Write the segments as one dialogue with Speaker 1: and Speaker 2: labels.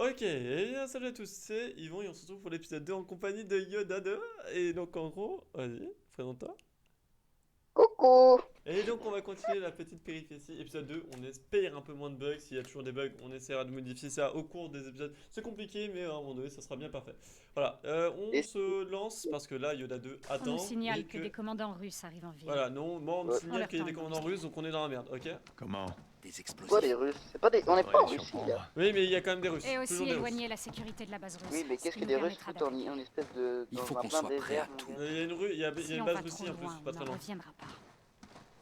Speaker 1: Ok, et bien salut à tous, c'est Yvon et on se retrouve pour l'épisode 2 en compagnie de Yoda 2. Et donc en gros, vas-y, présente-toi.
Speaker 2: Coucou!
Speaker 1: Et donc on va continuer la petite péripétie. Épisode 2, on espère un peu moins de bugs. S'il y a toujours des bugs, on essaiera de modifier ça au cours des épisodes. C'est compliqué, mais à un moment donné, ça sera bien parfait. Voilà, on
Speaker 2: Et-
Speaker 1: se lance parce que là, Yoda 2
Speaker 3: On nous
Speaker 1: attend et
Speaker 3: signale que
Speaker 1: que...
Speaker 3: des commandants russes arrivent en ville.
Speaker 1: Voilà, non, moi on me
Speaker 2: Ouais.
Speaker 3: On
Speaker 1: signale
Speaker 3: leur
Speaker 1: qu'il y a
Speaker 3: tend
Speaker 1: des
Speaker 3: une
Speaker 1: commandants
Speaker 3: embuscade.
Speaker 1: russes, donc on est dans la merde, ok?
Speaker 4: Comment?
Speaker 5: Des
Speaker 2: Quoi
Speaker 5: explosifs.
Speaker 2: les Russes? C'est pas des... On n'est
Speaker 4: Ça
Speaker 2: pas en
Speaker 4: devrait les
Speaker 2: Russie là.
Speaker 4: surprendre.
Speaker 1: Oui, mais il y a quand même des Russes,
Speaker 3: Et
Speaker 1: toujours
Speaker 3: aussi
Speaker 1: des Russes.
Speaker 3: éloigner la sécurité de la base russe.
Speaker 2: Oui, mais
Speaker 3: ce
Speaker 2: qu'est-ce
Speaker 3: qui
Speaker 2: que
Speaker 3: nous
Speaker 2: des Russes
Speaker 3: permettra
Speaker 2: foutent
Speaker 3: d'appliquer.
Speaker 2: en espèce de...
Speaker 5: Il
Speaker 2: dans
Speaker 5: faut
Speaker 2: un
Speaker 5: qu'on
Speaker 2: plein
Speaker 5: soit prêt
Speaker 2: désert,
Speaker 5: à
Speaker 2: mon
Speaker 5: tout.
Speaker 2: gars.
Speaker 1: Il y a une rue, il y a
Speaker 3: Si
Speaker 1: une
Speaker 3: on
Speaker 1: base
Speaker 3: va
Speaker 1: russie
Speaker 3: trop
Speaker 1: en plus,
Speaker 3: loin,
Speaker 1: pas
Speaker 3: on
Speaker 1: très
Speaker 3: n'en
Speaker 1: loin.
Speaker 3: reviendra pas.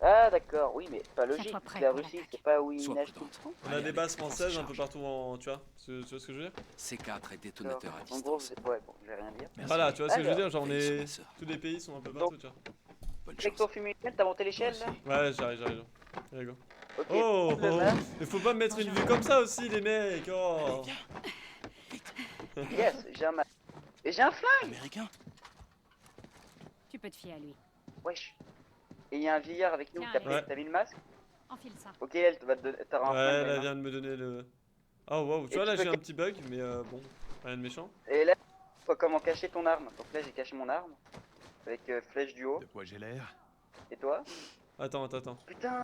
Speaker 2: Ah d'accord, oui, mais pas logique.
Speaker 3: Tiens-toi
Speaker 2: parce
Speaker 3: prêt
Speaker 2: que la
Speaker 3: pour
Speaker 2: Russie,
Speaker 3: l'attaque.
Speaker 2: c'est pas où ils
Speaker 5: Sois
Speaker 2: nagent tout
Speaker 5: prudente.
Speaker 2: le temps.
Speaker 1: On a
Speaker 5: Allez,
Speaker 1: des
Speaker 5: avec,
Speaker 1: bases
Speaker 5: on se
Speaker 1: françaises un peu
Speaker 5: charge.
Speaker 1: partout en... Tu vois ce que je veux dire?
Speaker 5: C4 et détonateur à
Speaker 2: En gros,
Speaker 5: distance.
Speaker 2: ouais, bon, je vais rien dire.
Speaker 4: Merci.
Speaker 1: Voilà, tu vois ce que je veux
Speaker 2: Alors,
Speaker 1: dire? Genre on
Speaker 5: Félicitations,
Speaker 1: est...
Speaker 5: ma sœur.
Speaker 1: Tous les pays sont un peu partout, tu vois.
Speaker 5: Bonne
Speaker 2: Avec
Speaker 5: chance.
Speaker 2: ton fumier, t'as monté l'échelle
Speaker 4: Moi
Speaker 2: là?
Speaker 4: aussi.
Speaker 1: Ouais, j'arrive. Allez, go.
Speaker 2: Ok.
Speaker 1: Oh,
Speaker 2: le
Speaker 1: oh,
Speaker 2: masque.
Speaker 1: mais faut pas me mettre une vue comme ça aussi, les mecs. Oh.
Speaker 2: Yes, j'ai un masque. Et j'ai un flingue.
Speaker 5: Américain?
Speaker 3: Tu peux te fier à lui.
Speaker 2: Wesh. Et il y a un vieillard avec nous.
Speaker 3: Tiens,
Speaker 2: T'as
Speaker 1: allez.
Speaker 2: t'as mis le masque?
Speaker 3: Enfile ça.
Speaker 2: Ok, elle va te donner... T'auras un
Speaker 1: Ouais,
Speaker 2: flingue.
Speaker 1: elle
Speaker 2: maintenant.
Speaker 1: vient de me donner le... Oh, wow, tu
Speaker 2: Et
Speaker 1: vois,
Speaker 2: tu
Speaker 1: là
Speaker 2: peux
Speaker 1: j'ai un petit bug, mais bon, rien de méchant.
Speaker 2: Et là, faut comment cacher ton arme. Donc là, j'ai caché mon arme. Avec flèche du haut.
Speaker 4: De quoi j'ai l'air?
Speaker 2: Et toi?
Speaker 1: Attends.
Speaker 2: Putain.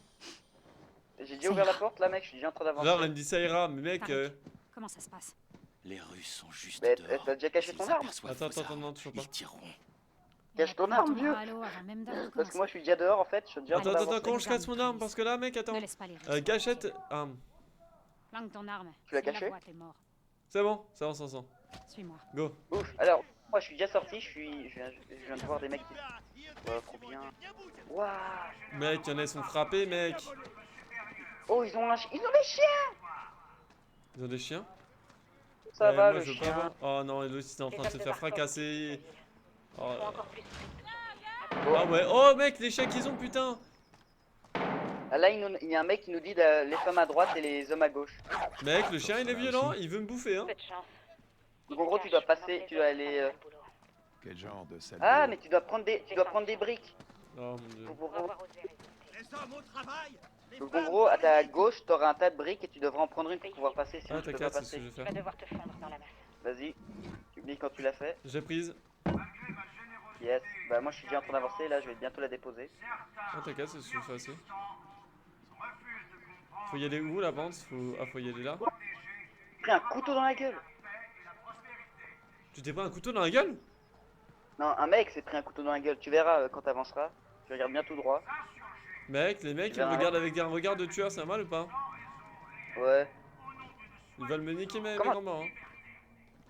Speaker 2: J'ai déjà
Speaker 3: Ça
Speaker 2: ouvert la
Speaker 3: ira.
Speaker 2: porte là, mec. Je suis déjà en train d'avancer.
Speaker 1: Genre, elle me dit ça ira, mais mec...
Speaker 3: Tarek. Comment ça se passe?
Speaker 5: Les Russes sont juste
Speaker 2: Mais
Speaker 5: dehors.
Speaker 2: t'as déjà caché
Speaker 5: S'ils
Speaker 2: ton arme?
Speaker 5: aperçoivent
Speaker 1: Attends,
Speaker 5: vos armes,
Speaker 1: non, toujours pas.
Speaker 5: Ils tireront.
Speaker 2: Cache ton
Speaker 3: On a
Speaker 2: arme,
Speaker 3: pris
Speaker 2: vieux.
Speaker 3: ton halo avant même d'avoir
Speaker 2: Parce que
Speaker 3: commencé.
Speaker 2: moi je suis déjà dehors en fait, je suis déjà en train
Speaker 1: Attends,
Speaker 2: d'avancer.
Speaker 1: comment je casse mon arme? Parce que là, mec, attends.
Speaker 3: Ne laisse pas les Russes.
Speaker 1: Gâchette... Ah,
Speaker 3: Planque ton arme.
Speaker 2: Tu l'as
Speaker 3: Si la
Speaker 2: caché?
Speaker 3: voie, t'es mort.
Speaker 1: c'est bon, ça avance.
Speaker 3: Suis-moi.
Speaker 1: Go.
Speaker 2: Ouf, alors moi je suis déjà sorti, je viens de voir des mecs qui... Ouais, trop bien. Waouh.
Speaker 1: Mec, y'en a, ils sont frappés, mec.
Speaker 2: Oh, ils ont les chiens.
Speaker 1: Ils ont des chiens?
Speaker 2: Ça
Speaker 1: Ouais,
Speaker 2: va
Speaker 1: moi,
Speaker 2: le
Speaker 1: je veux pas
Speaker 2: chien.
Speaker 1: voir. Oh non, et l'autre, il est en train de se faire fracasser. Oh,
Speaker 2: Bon.
Speaker 1: ah ouais, oh mec, les chiens qu'ils ont, putain.
Speaker 2: Ah, là il y a un mec qui nous dit les femmes à droite et les hommes à gauche.
Speaker 1: Mec, le chien, il est violent, il veut me bouffer, hein.
Speaker 2: Donc en gros tu dois passer, tu dois aller...
Speaker 4: Quel genre de salaud?
Speaker 2: Ah mais tu dois prendre des briques.
Speaker 1: Oh mon dieu.
Speaker 2: Donc en gros à ta gauche t'auras un tas de briques et tu devras en prendre une pour pouvoir passer, sinon
Speaker 1: Ah,
Speaker 2: tu peux pas
Speaker 1: t'inquiète, c'est ce que
Speaker 2: passer.
Speaker 1: je vais faire.
Speaker 2: Vas-y, tu me dis quand tu l'as fait.
Speaker 1: J'ai prise.
Speaker 2: Yes, bah moi je suis déjà en train d'avancer, là je vais bientôt la déposer.
Speaker 1: Ah, t'inquiète, c'est ce que je fais aussi. Faut y aller où la pente? Faut y aller là.
Speaker 2: J'ai pris un couteau dans la gueule.
Speaker 1: Tu t'es pris un couteau dans la gueule?
Speaker 2: Non, un mec s'est pris un couteau dans la gueule, tu verras quand t'avanceras. Tu regardes bien tout droit.
Speaker 1: Mec, les mecs,
Speaker 2: Tu
Speaker 1: ils me
Speaker 2: verras.
Speaker 1: regardent avec un regard de tueur, c'est mal ou pas?
Speaker 2: Ouais.
Speaker 1: Ils veulent me niquer mes
Speaker 2: Comment-
Speaker 1: combats, hein.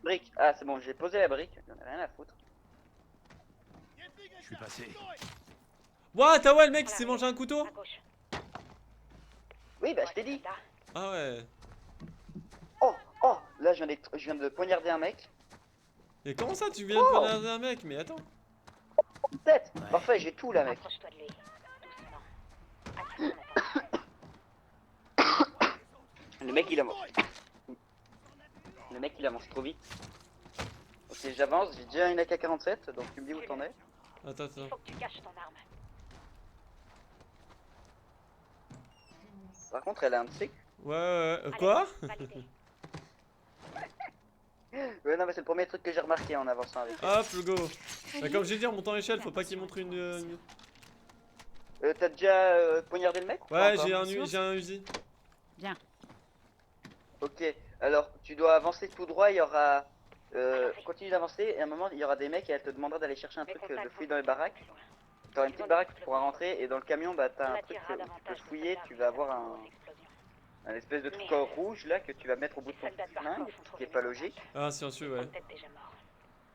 Speaker 2: Brique. Ah c'est bon, j'ai posé la brique, j'en ai rien à foutre.
Speaker 4: Je suis passé.
Speaker 1: What? Ah ouais, le mec, il s'est mangé un couteau?
Speaker 2: Oui bah je t'ai dit.
Speaker 1: Ah ouais.
Speaker 2: Oh, là je viens de poignarder un mec.
Speaker 1: Et comment ça, tu viens de poignarder un mec? Mais attends.
Speaker 2: Tête.
Speaker 4: Ouais.
Speaker 2: Parfait, j'ai tout là mec. Le mec il avance. Le mec il avance trop vite. Ok j'avance, j'ai déjà une AK-47, donc tu me dis où t'en es.
Speaker 1: Attends.
Speaker 2: Par contre elle a un de ses.
Speaker 1: Ouais. Quoi?
Speaker 2: Ouais non mais c'est le premier truc que j'ai remarqué en avançant avec elle.
Speaker 1: Hop, le go. Bah, comme j'ai dit, en montant l'échelle, faut pas qu'il montre une...
Speaker 2: T'as déjà poignardé le mec ou pas
Speaker 1: Ouais,
Speaker 2: encore
Speaker 1: j'ai un Uzi.
Speaker 3: Bien.
Speaker 2: Ok, alors tu dois avancer tout droit, il y aura... continue d'avancer et à un moment il y aura des mecs et elle te demandera d'aller chercher un truc de fouiller dans les baraques. T'auras une petite baraque, tu pourras rentrer et dans le camion bah t'as un truc où tu peux fouiller, tu vas avoir un espèce de truc rouge là que tu vas mettre au bout de ton petit flingue, ce qui est pas logique.
Speaker 1: Ah, silencieux, ouais.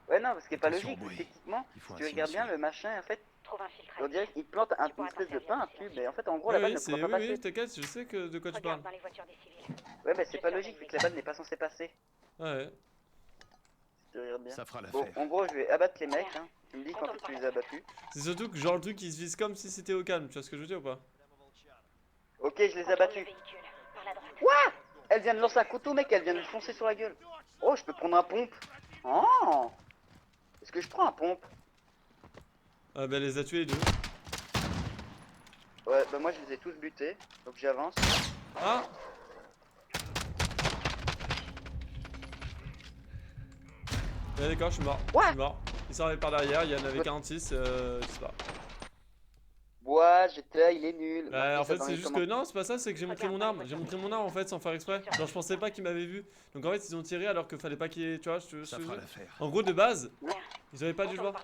Speaker 2: Ouais non, ce qui est pas
Speaker 4: Attention au
Speaker 2: logique,
Speaker 4: bruit.
Speaker 2: techniquement,
Speaker 4: Il faut
Speaker 2: si tu
Speaker 4: un
Speaker 2: regardes bien
Speaker 4: silencieux.
Speaker 2: le machin en fait, on dirait qu'il plante une espèce de pain, un tube et en fait en gros la balle
Speaker 1: Oui,
Speaker 2: ne
Speaker 1: c'est...
Speaker 2: pourra pas passer.
Speaker 1: Oui, t'inquiète, je sais que de quoi tu parles.
Speaker 2: Ouais mais c'est pas logique vu que la balle n'est pas censée passer.
Speaker 1: Ouais.
Speaker 2: Si tu regardes bien.
Speaker 4: Ça fera
Speaker 2: Bon,
Speaker 4: l'affaire.
Speaker 2: en gros je vais abattre les mecs, hein. Tu me dis quand tu les as abattus.
Speaker 1: C'est surtout que genre le truc il se vise comme si c'était au calme, tu vois ce que je veux dire ou pas?
Speaker 2: Ok, je les ai abattus. What? Elle vient de lancer un couteau, mec, elle vient de lui foncer sur la gueule. Oh, je peux prendre un pompe. Oh. Est-ce que je prends un pompe?
Speaker 1: Ah bah elle les a tués les deux.
Speaker 2: Ouais, bah moi je les ai tous butés, donc j'avance.
Speaker 1: Ah! Ouais, d'accord, je suis mort.
Speaker 2: What?
Speaker 1: Je suis mort. Il s'en allait par derrière, il y en avait 46, je sais pas.
Speaker 2: Ouah, GTA, il est nul. Marquez
Speaker 1: En
Speaker 2: ça
Speaker 1: fait,
Speaker 2: dans
Speaker 1: c'est
Speaker 2: les
Speaker 1: juste que
Speaker 2: commentaires.
Speaker 1: non, c'est pas ça, c'est que j'ai montré mon arme. J'ai montré mon arme en fait sans faire exprès. Genre, je pensais pas qu'ils m'avaient vu. Donc en fait, ils ont tiré alors qu'il fallait pas qu'ils. Tu vois,
Speaker 4: Ça fera l'affaire.
Speaker 1: En gros, de base,
Speaker 2: Ouais.
Speaker 1: ils avaient pas dû le voir.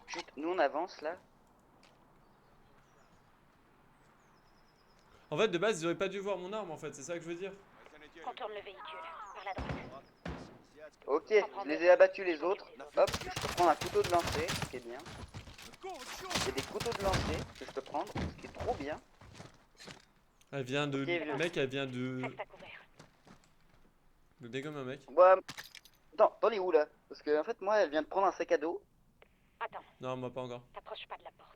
Speaker 2: Chut, nous on avance là.
Speaker 1: En fait, de base, ils auraient pas dû voir mon arme en fait, c'est ça que je veux dire.
Speaker 3: Contourne le véhicule. Par la droite.
Speaker 2: Ok, je les ai abattus les autres. Hop, je peux prendre un couteau de lancer, ce qui est bien. J'ai des couteaux de lancer que je peux prendre, ce qui est trop bien.
Speaker 1: Elle vient de.
Speaker 2: Ok,
Speaker 1: Mec, elle vient de.
Speaker 3: Reste à couvert.
Speaker 1: De dégommer un mec.
Speaker 2: Ouais. Attends, t'en es où là? Parce que en fait, moi, elle vient de prendre un sac à dos.
Speaker 3: Attends,
Speaker 1: Non, moi pas encore.
Speaker 3: t'approches pas de la porte.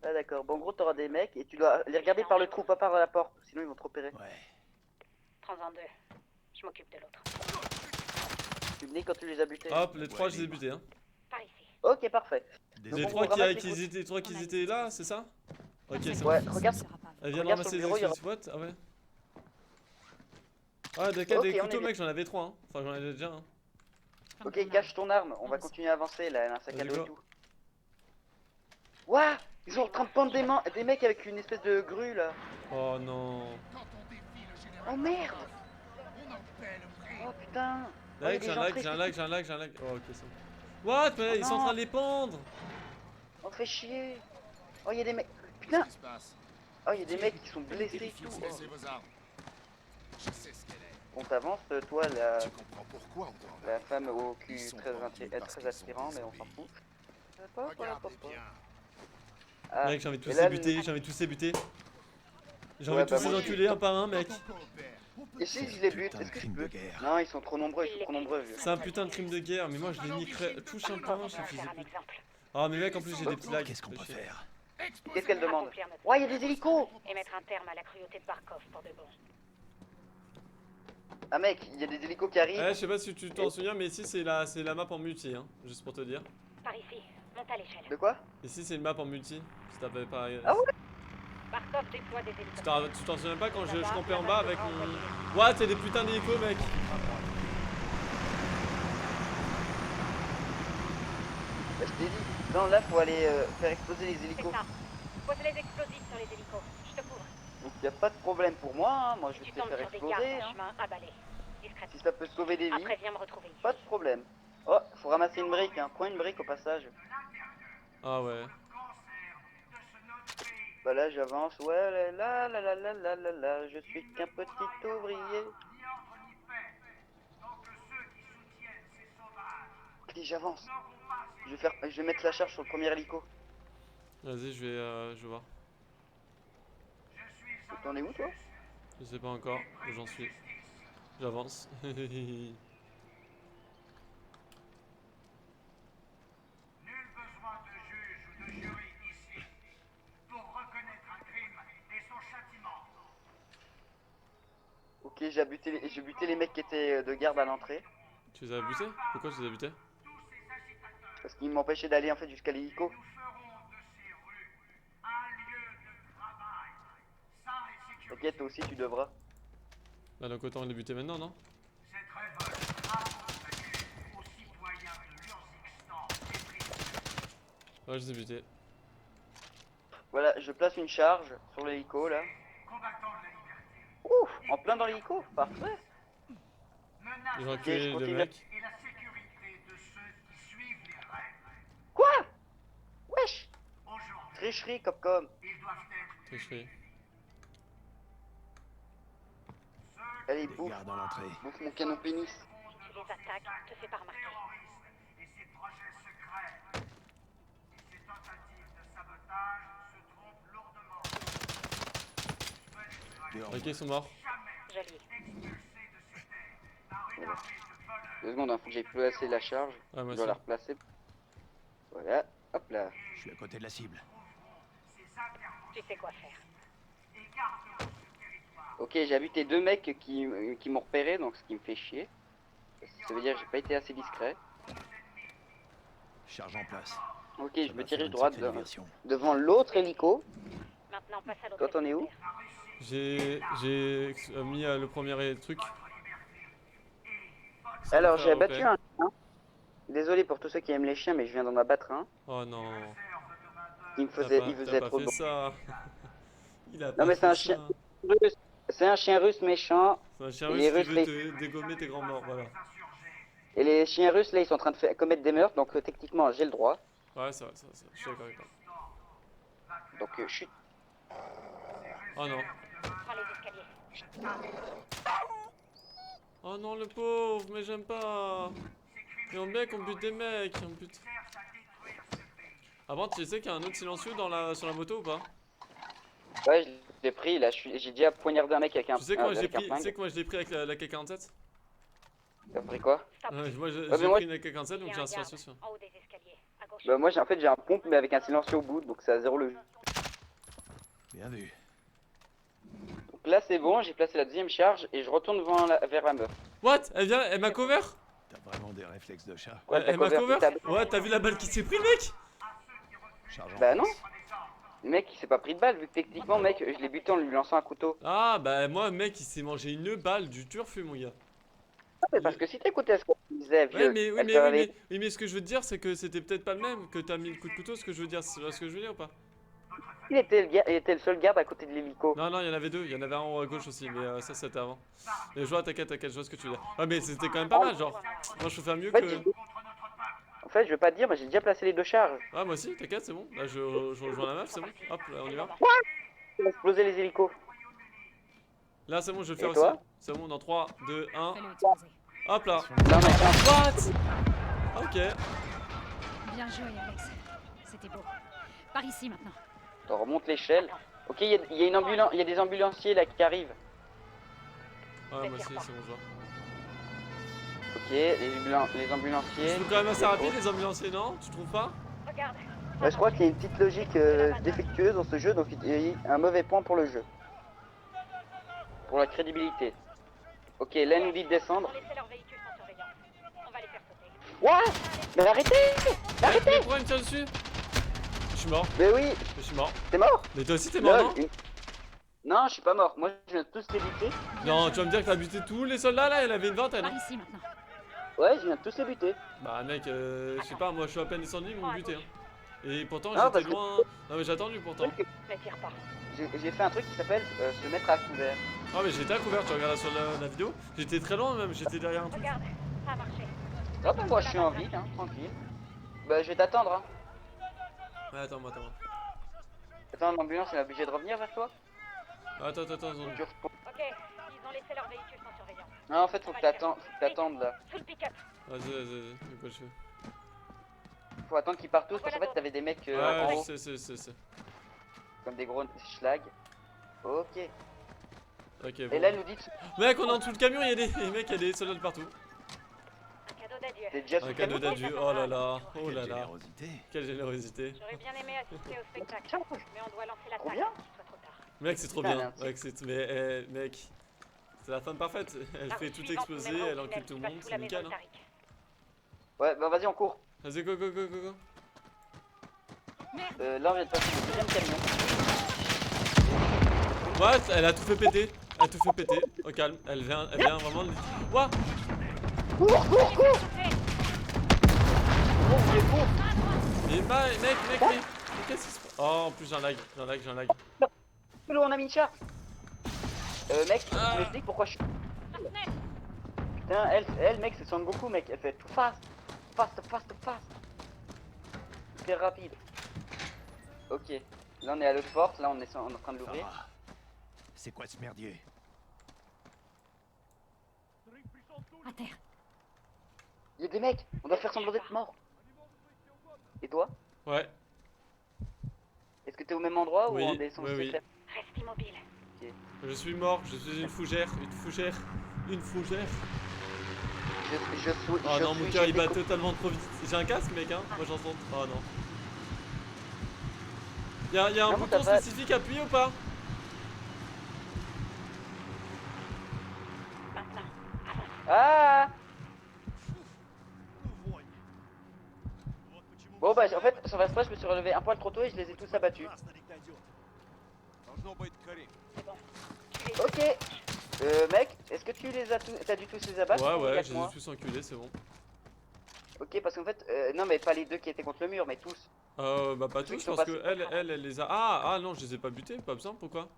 Speaker 2: Ah d'accord, bon en gros t'auras des mecs et tu dois les regarder par le trou, pas par la porte, sinon ils vont te repérer.
Speaker 4: Ouais.
Speaker 3: Prends-en deux. Je m'occupe de l'autre.
Speaker 2: Tu venais quand tu les as butés.
Speaker 1: Hop, les trois, je les ai butés. Hein.
Speaker 3: Par ici.
Speaker 2: Ok, parfait.
Speaker 4: Désolé.
Speaker 1: Les
Speaker 2: on
Speaker 1: trois
Speaker 2: ramasse les
Speaker 1: qui étaient là, c'est ça? Ok, c'est
Speaker 2: Ouais,
Speaker 1: bon.
Speaker 2: regarde.
Speaker 1: Elle vient de
Speaker 2: regarde
Speaker 1: ramasser
Speaker 2: sur
Speaker 1: les
Speaker 2: le bureau, il y aura-
Speaker 1: explosifs. What? Ah ouais. Ah, d'accord,
Speaker 2: Ok,
Speaker 1: des
Speaker 2: on est
Speaker 1: couteaux,
Speaker 2: bien.
Speaker 1: mec, j'en avais 3. Hein. Enfin, j'en avais déjà un.
Speaker 2: Ok, cache ton arme, on va continuer à avancer là, elle a un sac à
Speaker 1: Vas-y,
Speaker 2: dos
Speaker 1: go.
Speaker 2: et tout. Ouah, ils sont en train de prendre des mecs avec une espèce de grue là.
Speaker 1: Oh non.
Speaker 2: Oh merde. Oh putain. Oh, y a
Speaker 1: Mec,
Speaker 2: des
Speaker 1: j'ai un
Speaker 2: gens
Speaker 1: lag,
Speaker 2: très
Speaker 1: j'ai un
Speaker 2: spécifiques.
Speaker 1: lag, j'ai un lag. Oh, ok, c'est bon. What? Mais
Speaker 2: Oh
Speaker 1: ils sont en
Speaker 2: non.
Speaker 1: train de les pendre!
Speaker 2: On fait chier. Oh, il y a des mecs. Putain. Oh, il y a des mecs qui sont blessés et tout. Oh. On t'avance, toi,
Speaker 6: Tu comprends pourquoi on te
Speaker 2: la femme au cul
Speaker 6: Ils sont
Speaker 2: très,
Speaker 6: vendus parce
Speaker 2: très
Speaker 6: qu'ils
Speaker 2: attirant,
Speaker 6: sont
Speaker 2: mais on s'en
Speaker 6: désobéis.
Speaker 2: fout.
Speaker 6: Regardez bien.
Speaker 2: Ah,
Speaker 1: Mec, j'ai envie de tous
Speaker 2: et là,
Speaker 1: les buter, j'ai envie de tous les buter. J'ai envie
Speaker 2: Ouais,
Speaker 1: de
Speaker 2: bah,
Speaker 1: tous les
Speaker 2: moi,
Speaker 1: enculer un par un, mec.
Speaker 2: Et si je les bute,
Speaker 4: Putain
Speaker 2: est-ce
Speaker 4: de
Speaker 2: que je
Speaker 4: crime
Speaker 2: peux?
Speaker 4: de guerre.
Speaker 2: Non, ils sont trop nombreux, ils sont trop nombreux, vieux.
Speaker 1: C'est un putain de crime de guerre, mais moi je les niquerais tous un par un, je
Speaker 3: On va
Speaker 1: fils
Speaker 3: faire
Speaker 1: de
Speaker 3: un
Speaker 1: pute.
Speaker 3: exemple.
Speaker 1: Ah, mais mec, en plus j'ai des petits lags.
Speaker 4: Qu'est-ce qu'on peut
Speaker 1: fais chier.
Speaker 4: faire?
Speaker 2: Qu'est-ce qu'elle demande?
Speaker 3: Accomplir notre
Speaker 2: Ouais, il y a des hélicos!
Speaker 3: et mettre un terme à la cruauté de Barkov pour de bon.
Speaker 2: Ah mec, il y a des hélicos qui arrivent.
Speaker 1: Ouais, je sais pas si tu t'en souviens, mais ici c'est la map en multi, hein, juste pour te dire.
Speaker 3: Par ici, monte à l'échelle.
Speaker 2: De quoi?
Speaker 1: Ici c'est une map en multi, si t'avais pas.
Speaker 2: Ah ouais?
Speaker 3: Barkov déploie des hélicoptères.
Speaker 1: Tu t'en souviens pas quand je campais en bas avec mon. What? C'est des putains d'hélicos, mec!
Speaker 2: Bah, je t'ai dit. Non, là, faut aller faire exploser les
Speaker 3: C'est
Speaker 2: hélicos.
Speaker 3: ça. Pose les explosifs sur les hélicos. Je te couvre.
Speaker 2: Donc y a pas de problème pour moi, hein. Moi je vais
Speaker 3: Tu
Speaker 2: te les
Speaker 3: tombes
Speaker 2: faire
Speaker 3: sur des
Speaker 2: exploser.
Speaker 3: gardes en
Speaker 2: Hein.
Speaker 3: chemin à balai. Discrètement.
Speaker 2: Si ça peut sauver des vies,
Speaker 3: Après, viens me retrouver ici.
Speaker 2: pas de problème. Oh, faut ramasser une brique, hein. Prends une brique au passage.
Speaker 1: Ah ouais.
Speaker 2: Bah là j'avance, ouais, là, là, là, là, là, là, là, je suis qu'un petit ouvrier. Ok, j'avance. Je vais mettre la charge sur le premier hélico.
Speaker 1: Vas-y, je vais voir.
Speaker 2: T'en es où toi?
Speaker 1: Je sais pas encore où j'en suis. J'avance.
Speaker 2: Ok, j'ai buté les mecs qui étaient de garde à l'entrée.
Speaker 1: Tu les as butés? Pourquoi tu les as butés?
Speaker 2: Parce qu'ils m'empêchaient d'aller en fait jusqu'à l'hélico. T'inquiète, toi aussi tu devras.
Speaker 1: Bah donc autant les buter maintenant, non? Ouais, je les ai butés.
Speaker 2: Voilà, je place une charge sur l'hélico là. Ouf, en plein dans l'hélico, parfait.
Speaker 1: J'ai reculé
Speaker 2: Ok, je
Speaker 1: les deux
Speaker 2: continue.
Speaker 1: mecs.
Speaker 2: Quoi? Wesh. Tricherie, Capcom.
Speaker 1: Tricherie.
Speaker 2: Allez, bouffe,
Speaker 4: Garde à l'entrée.
Speaker 2: bouffe mon canon pénis.
Speaker 3: Si tu les attaques, te fais pas remarquer.
Speaker 4: Dehors.
Speaker 1: Ok, ils sont morts.
Speaker 3: Joli.
Speaker 2: 2 secondes, hein, faut que j'aille placer la charge.
Speaker 1: Ah, moi
Speaker 2: Je dois
Speaker 1: aussi.
Speaker 2: la replacer. Voilà, hop là.
Speaker 4: Je suis à côté de la cible.
Speaker 3: Tu sais quoi faire.
Speaker 2: Ok, j'ai buté 2 mecs qui m'ont repéré, donc ce qui me fait chier. Ça veut dire que j'ai pas été assez discret.
Speaker 4: Charge en place.
Speaker 2: Ok,
Speaker 4: Ça
Speaker 2: je
Speaker 4: va
Speaker 2: me
Speaker 4: faire
Speaker 2: dirige
Speaker 4: une
Speaker 2: droit
Speaker 4: sacrée diversion.
Speaker 2: devant l'autre hélico.
Speaker 3: Maintenant, passe à l'autre.
Speaker 2: Toi, t'en es où?
Speaker 3: hélicoptère.
Speaker 1: J'ai mis le premier truc. C'est
Speaker 2: Alors
Speaker 1: mon
Speaker 2: j'ai
Speaker 1: frère,
Speaker 2: abattu
Speaker 1: ok.
Speaker 2: un chien. Désolé pour tous ceux qui aiment les chiens, mais je viens d'en abattre un.
Speaker 1: Oh non.
Speaker 2: Il
Speaker 1: T'as
Speaker 2: faisait
Speaker 1: pas
Speaker 2: trop
Speaker 1: fait
Speaker 2: bon.
Speaker 1: ça. Il a
Speaker 2: Non
Speaker 1: pas
Speaker 2: mais c'est
Speaker 1: fait
Speaker 2: un
Speaker 1: ça.
Speaker 2: chien russe. C'est un chien russe méchant.
Speaker 1: C'est un chien
Speaker 2: Et
Speaker 1: russe
Speaker 2: les
Speaker 1: qui
Speaker 2: Russes,
Speaker 1: veut
Speaker 2: là,
Speaker 1: te dégommer tes grands morts, voilà.
Speaker 2: et les chiens russes là, ils sont en train de commettre des meurtres, donc techniquement j'ai le droit.
Speaker 1: Ouais, c'est vrai, je suis d'accord avec toi.
Speaker 2: Donc chut.
Speaker 1: Oh non.
Speaker 3: Prends les escaliers.
Speaker 1: Oh non, le pauvre, mais j'aime pas. Et on mec, on bute des mecs, on bute. Ah bon, tu sais qu'il y a un autre silencieux sur la moto ou pas?
Speaker 2: Ouais, je l'ai pris là. J'ai déjà poignardé un mec avec un.
Speaker 1: Tu sais comment je l'ai
Speaker 2: avec un
Speaker 1: pris, tu sais
Speaker 2: flingue.
Speaker 1: comment je l'ai pris avec la K47?
Speaker 2: T'as pris quoi?
Speaker 3: Stop.
Speaker 1: Moi
Speaker 2: mais
Speaker 1: j'ai
Speaker 2: moi-
Speaker 1: pris une AK-47
Speaker 3: Il y
Speaker 1: donc
Speaker 3: a
Speaker 1: j'ai
Speaker 3: un
Speaker 1: un
Speaker 3: garde
Speaker 1: silencieux sur.
Speaker 3: en haut des escaliers, à gauche.
Speaker 2: Bah moi en fait j'ai un pompe mais avec un silencieux au bout, donc ça a zéro le jus.
Speaker 4: Bien vu.
Speaker 2: Donc là c'est bon, j'ai placé la deuxième charge et je retourne vers la meuf.
Speaker 1: What? Elle m'a cover?
Speaker 4: T'as vraiment des réflexes de chat.
Speaker 2: Ouais, t'as
Speaker 1: Elle m'a
Speaker 2: cover
Speaker 1: cover?
Speaker 2: toute ta-
Speaker 1: Ouais, t'as vu la balle qui s'est pris, mec?
Speaker 4: Charge en
Speaker 2: Bah
Speaker 4: face.
Speaker 2: non. Le mec il s'est pas pris de balle vu que techniquement mec je l'ai buté en lui lançant un couteau.
Speaker 1: Ah bah moi, mec, il s'est mangé une balle du turfu, mon gars.
Speaker 2: Ah, mais parce que si t'écoutais ce qu'elle disait,
Speaker 1: Ouais,
Speaker 2: vieux,
Speaker 1: mais oui,
Speaker 2: elle
Speaker 1: mais
Speaker 2: te
Speaker 1: oui,
Speaker 2: réveillait-
Speaker 1: mais ce que je veux te dire, c'est que c'était peut-être pas le même, que t'as mis le coup de couteau, ce que je veux dire, c'est ce que je veux dire ou pas?
Speaker 2: il était le seul garde à côté de l'hélico.
Speaker 1: Non, non, il y en avait deux, il y en avait un en haut à gauche aussi, mais ça c'était avant. Mais je vois, t'inquiète, je vois ce que tu veux dire. Ouais, mais c'était quand même pas mal, genre. Moi je peux faire mieux
Speaker 2: En fait,
Speaker 1: que.
Speaker 2: en fait je veux pas te dire, mais j'ai déjà placé les deux charges.
Speaker 1: Ouais, moi aussi, t'inquiète, c'est bon. Là, je rejoins la meuf, c'est bon. Hop, là, on y va.
Speaker 2: J'ai explosé les hélicos.
Speaker 1: Là, c'est bon, je vais le faire
Speaker 2: Et toi
Speaker 1: aussi. C'est bon, dans 3, 2, 1.
Speaker 3: Fais-le exploser.
Speaker 1: Hop là.
Speaker 2: Non mais attends.
Speaker 1: What? Ok.
Speaker 3: Bien joué, Alex. C'était beau. Par ici maintenant.
Speaker 2: On remonte l'échelle. Ok, il y a une ambulance, il y a des ambulanciers là qui arrivent.
Speaker 1: Ouais, moi aussi, c'est bon, je vois.
Speaker 2: Ok, les ambulanciers.
Speaker 1: Ils sont quand même assez rapides, les ambulanciers, non? Tu trouves pas?
Speaker 3: Regarde.
Speaker 2: Ouais, je crois qu'il y a une petite logique défectueuse dans ce jeu, donc il y a un mauvais point pour le jeu. Pour la crédibilité. Ok, là elle nous dit de descendre.
Speaker 3: Ils ont laissé leur véhicule sans surveillance. On va les faire sauter.
Speaker 2: What? Mais arrêtez!
Speaker 1: Mais pourquoi il me tire dessus? Je suis mort,
Speaker 2: Mais oui,
Speaker 1: je suis mort.
Speaker 2: t'es mort?
Speaker 1: Mais toi aussi, t'es mort,
Speaker 2: Lol,
Speaker 1: non?
Speaker 2: Non, je suis pas mort. Moi, je viens de tous les buter.
Speaker 1: Non, tu vas me dire que t'as buté tous les soldats là, il y en avait une vingtaine.
Speaker 3: Par
Speaker 1: Hein.
Speaker 3: ici maintenant.
Speaker 2: Ouais, je viens de tous les buter.
Speaker 1: Bah, mec, je sais pas, moi je suis à peine descendu, ils m'ont buté. Hein. Et pourtant,
Speaker 2: Non, parce
Speaker 1: j'étais
Speaker 2: que-
Speaker 1: loin. Non, mais j'ai attendu pourtant.
Speaker 3: Ne tire pas.
Speaker 2: J'ai fait un truc qui s'appelle se mettre à couvert.
Speaker 1: Ah, mais j'étais à couvert, tu regardes sur la vidéo. J'étais très loin même, j'étais derrière un truc.
Speaker 3: Regarde. Ça a marché.
Speaker 2: Ah bah moi, je suis en vie, hein, tranquille. Bah, je vais t'attendre, hein.
Speaker 1: Ouais, attends.
Speaker 2: Attends, l'ambulance, elle est obligée de revenir vers toi?
Speaker 1: Attends.
Speaker 2: Tu repos-
Speaker 3: Ok. Ils ont laissé leur véhicule sans surveillance.
Speaker 2: Non, en fait, faut que t'attendes là.
Speaker 3: Sous le pick-up.
Speaker 1: Vas-y, de quoi je fais?
Speaker 2: Faut attendre qu'ils partent tous parce qu'en fait, t'avais des mecs en
Speaker 1: Ouais,
Speaker 2: haut,
Speaker 1: je sais.
Speaker 2: comme des gros schlags. Ok.
Speaker 1: Ok,
Speaker 2: Et
Speaker 1: bon.
Speaker 2: là, elle nous dit
Speaker 1: Mec, on est en dessous du camion, il y a des mecs, il y a des soldats de partout.
Speaker 3: Un cadeau d'adieu.
Speaker 2: t'es déjà sous
Speaker 1: Un
Speaker 2: le
Speaker 1: cadeau
Speaker 2: camion.
Speaker 1: d'adieu, oh là là, oh
Speaker 4: Quelle
Speaker 1: là là.
Speaker 4: générosité.
Speaker 1: Quelle générosité.
Speaker 3: J'aurais bien aimé assister au spectacle. Mais on doit lancer l'attaque
Speaker 2: Combien
Speaker 3: avant qu'il soit trop tard.
Speaker 1: Mec, c'est trop
Speaker 2: Putain,
Speaker 1: bien.
Speaker 2: merci.
Speaker 1: Mec, mais mec, c'est la femme parfaite. Elle
Speaker 3: La
Speaker 1: fait
Speaker 3: route
Speaker 1: tout
Speaker 3: suivante
Speaker 1: exploser,
Speaker 3: nous mènera au
Speaker 1: elle
Speaker 3: tunnel
Speaker 1: encule tout
Speaker 3: qui
Speaker 1: le
Speaker 3: passe
Speaker 1: monde,
Speaker 3: sous
Speaker 1: c'est
Speaker 3: la maison
Speaker 1: nickel.
Speaker 3: de
Speaker 1: Hein.
Speaker 3: Tariq.
Speaker 2: Ouais, bah vas-y, on court.
Speaker 1: Vas-y, go.
Speaker 2: Là, on vient de passer le deuxième camion.
Speaker 1: What? Elle a tout fait péter. Au calme, elle vient vraiment de. What?
Speaker 2: Cours!
Speaker 1: Mais mec, qu'est-ce qui se passe? Oh, en plus j'ai un lag.
Speaker 2: Hello, on a mis une charge. Mec,
Speaker 1: Ah.
Speaker 2: tu m'expliques pourquoi je suis. Putain, elle, mec, c'est Son Goku, mec. Elle fait tout fast. Hyper rapide. Ok. Là, on est à l'autre porte. Là, on est en train de
Speaker 4: Ça
Speaker 2: l'ouvrir.
Speaker 4: va. C'est quoi ce merdier?
Speaker 3: À terre.
Speaker 2: Il y a des mecs. On doit faire semblant d'être mort. Et toi?
Speaker 1: Ouais,
Speaker 2: Est-ce que t'es au même endroit
Speaker 1: Oui,
Speaker 2: ou en descente
Speaker 1: oui.
Speaker 2: secrète?
Speaker 3: Reste immobile.
Speaker 1: je suis mort, je suis une fougère.
Speaker 2: Je
Speaker 1: Oh non, mon cœur il bat
Speaker 2: déco-
Speaker 1: totalement trop vite. J'ai un casque, mec, hein? Moi j'entends. Oh non. Y'a un
Speaker 2: Non,
Speaker 1: bouton
Speaker 2: t'as pas-
Speaker 1: spécifique à appuyer ou pas?
Speaker 3: Maintenant.
Speaker 2: Ah! Bon bah en fait sans faire exprès je me suis relevé un poil trop tôt et je les ai tous abattus.
Speaker 3: C'est bon.
Speaker 2: Ok. Mec, est-ce que tu les as tous, t'as dû tous les abattre?
Speaker 1: Ouais,
Speaker 2: ou
Speaker 1: ouais,
Speaker 2: quatre
Speaker 1: je les ai
Speaker 2: mois
Speaker 1: tous enculés, c'est bon.
Speaker 2: Ok, parce qu'en fait, non mais pas les deux qui étaient contre le mur, mais tous.
Speaker 1: Bah pas
Speaker 2: Ceux qui
Speaker 1: tous,
Speaker 2: sont
Speaker 1: parce que
Speaker 2: passés.
Speaker 1: elle les a... Ah non, je les ai pas butés, pas besoin, pourquoi?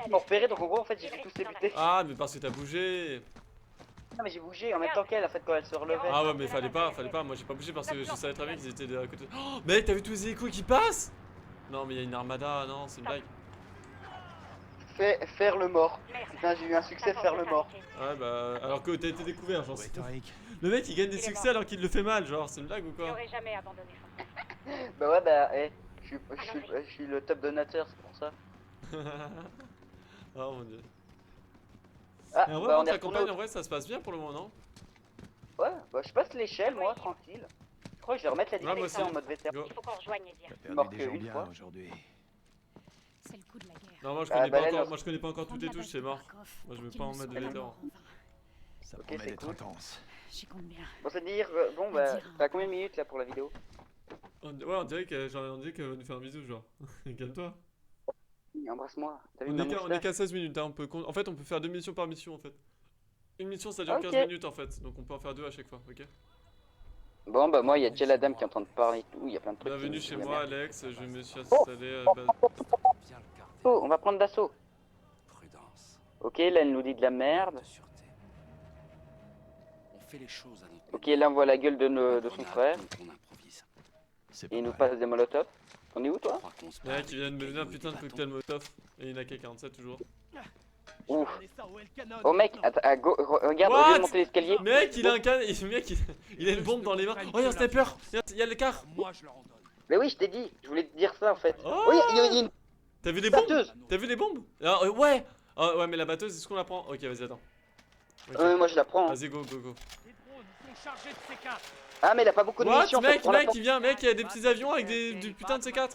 Speaker 2: Ils m'ont repéré, donc en gros, en fait, j'ai fait tous les buter.
Speaker 1: Ah, mais parce que t'as bougé.
Speaker 2: Non mais j'ai bougé en même temps qu'elle, en fait, quand elle se relevait.
Speaker 1: Ah ouais, mais fallait pas, moi j'ai pas bougé parce que je savais très bien qu'ils étaient de à côté. Oh, mec, t'as vu tous les hélicos qui passent? Non, mais il y a une armada, non, c'est une blague.
Speaker 2: Faire le mort. Putain, j'ai eu un succès, faire le mort.
Speaker 1: Ouais, bah, alors que t'as été découvert, genre.
Speaker 4: Rhétorique.
Speaker 1: Le mec il gagne des succès alors qu'il le fait mal, genre, c'est une blague ou quoi?
Speaker 3: J'aurais jamais abandonné son
Speaker 2: Bah ouais, bah, je suis le top donateur, c'est pour ça.
Speaker 1: Oh mon dieu.
Speaker 2: Ah,
Speaker 1: Et en vrai,
Speaker 2: bah on
Speaker 1: contre
Speaker 2: est
Speaker 1: la
Speaker 2: retourné
Speaker 1: campagne, en vrai, ça se passe bien pour le moment, non?
Speaker 2: Ouais, bah je passe l'échelle, moi, tranquille. Je crois que je vais remettre la
Speaker 1: Ouais, moi
Speaker 2: direction
Speaker 1: aussi.
Speaker 2: en mode vétéran.
Speaker 1: Go.
Speaker 3: Il faut qu'on rejoigne Edir.
Speaker 4: T'as
Speaker 2: Mort
Speaker 4: perdu des gens
Speaker 2: qu'une
Speaker 4: bien
Speaker 2: fois.
Speaker 4: aujourd'hui.
Speaker 3: C'est le coup de la guerre.
Speaker 1: Non, moi je
Speaker 2: Ah,
Speaker 1: connais
Speaker 2: bah,
Speaker 1: pas
Speaker 2: là,
Speaker 1: encore,
Speaker 2: là.
Speaker 1: moi je connais pas encore toutes les touches, c'est mort. Moi, je veux pas en mettre de vétéran.
Speaker 4: Ça
Speaker 2: Ok,
Speaker 4: promet
Speaker 2: c'est
Speaker 4: d'être
Speaker 2: cool.
Speaker 4: intense.
Speaker 3: J'y compte bien.
Speaker 2: Bon, c'est dire, bon, bah, t'as combien de minutes là pour la vidéo?
Speaker 1: Ouais, on dirait qu'elle va nous faire un bisou, genre. Calme-toi.
Speaker 2: Embrasse-moi. T'as vu
Speaker 1: On
Speaker 2: ma
Speaker 1: est
Speaker 2: moustache?
Speaker 1: qu'à 16 minutes, hein. En fait, on peut faire 2 missions par mission en fait. Une mission ça dure
Speaker 2: Ok.
Speaker 1: 15 minutes en fait, donc on peut en faire 2 à chaque fois, ok?
Speaker 2: Bon, bah, moi, il y a déjà la dame qui est en train de parler et tout, il y a plein de trucs.
Speaker 1: Bienvenue
Speaker 2: qui
Speaker 1: chez
Speaker 2: me
Speaker 1: moi,
Speaker 2: merdent.
Speaker 1: Alex, je me suis
Speaker 2: Oh.
Speaker 1: installé
Speaker 5: Bien le garder.
Speaker 2: Oh, on va prendre d'assaut.
Speaker 5: Prudence.
Speaker 2: Ok, là, elle nous dit de la merde.
Speaker 5: De sûreté. On fait les choses à notre
Speaker 2: Ok, là, on voit la gueule de son frère.
Speaker 5: On improvise.
Speaker 4: C'est
Speaker 2: Et
Speaker 4: pas
Speaker 2: il nous
Speaker 4: mal.
Speaker 2: passe des molotovs. On est où,
Speaker 5: Je
Speaker 2: toi?
Speaker 5: crois qu'on se
Speaker 1: Mec,
Speaker 5: bat
Speaker 1: il vient de me donner un
Speaker 5: avec des
Speaker 1: putain de
Speaker 5: cailloux et
Speaker 1: cocktail
Speaker 5: des
Speaker 1: Molotov. Et il n'a qu'à 47 toujours.
Speaker 2: Ouf. Oh, mec, attends, regarde, au lieu
Speaker 1: What?
Speaker 2: de monter l'escalier.
Speaker 1: Mec, il a un can. Mec, il a une bombe dans les mains. Oh, il y a un sniper. Il y a l'écart.
Speaker 5: Moi je leur en donne.
Speaker 2: Mais oui, je t'ai dit, je voulais te dire ça en fait.
Speaker 1: Oh.
Speaker 2: Oh, il y a une
Speaker 1: T'as vu les bombes?
Speaker 2: batteuse.
Speaker 1: T'as vu les bombes? Ah, ouais. Ah, ouais, mais la batteuse, est-ce qu'on la prend? Ok, vas-y, attends. Ok.
Speaker 2: Moi je la prends. Hein.
Speaker 1: Vas-y, go, go, go.
Speaker 2: Ah, mais il a pas beaucoup de
Speaker 1: What?
Speaker 2: munitions. en fait,
Speaker 1: Mec,
Speaker 2: prends-la
Speaker 1: mec,
Speaker 2: pas.
Speaker 1: il vient, mec, il y a des petits avions avec du putain de C4.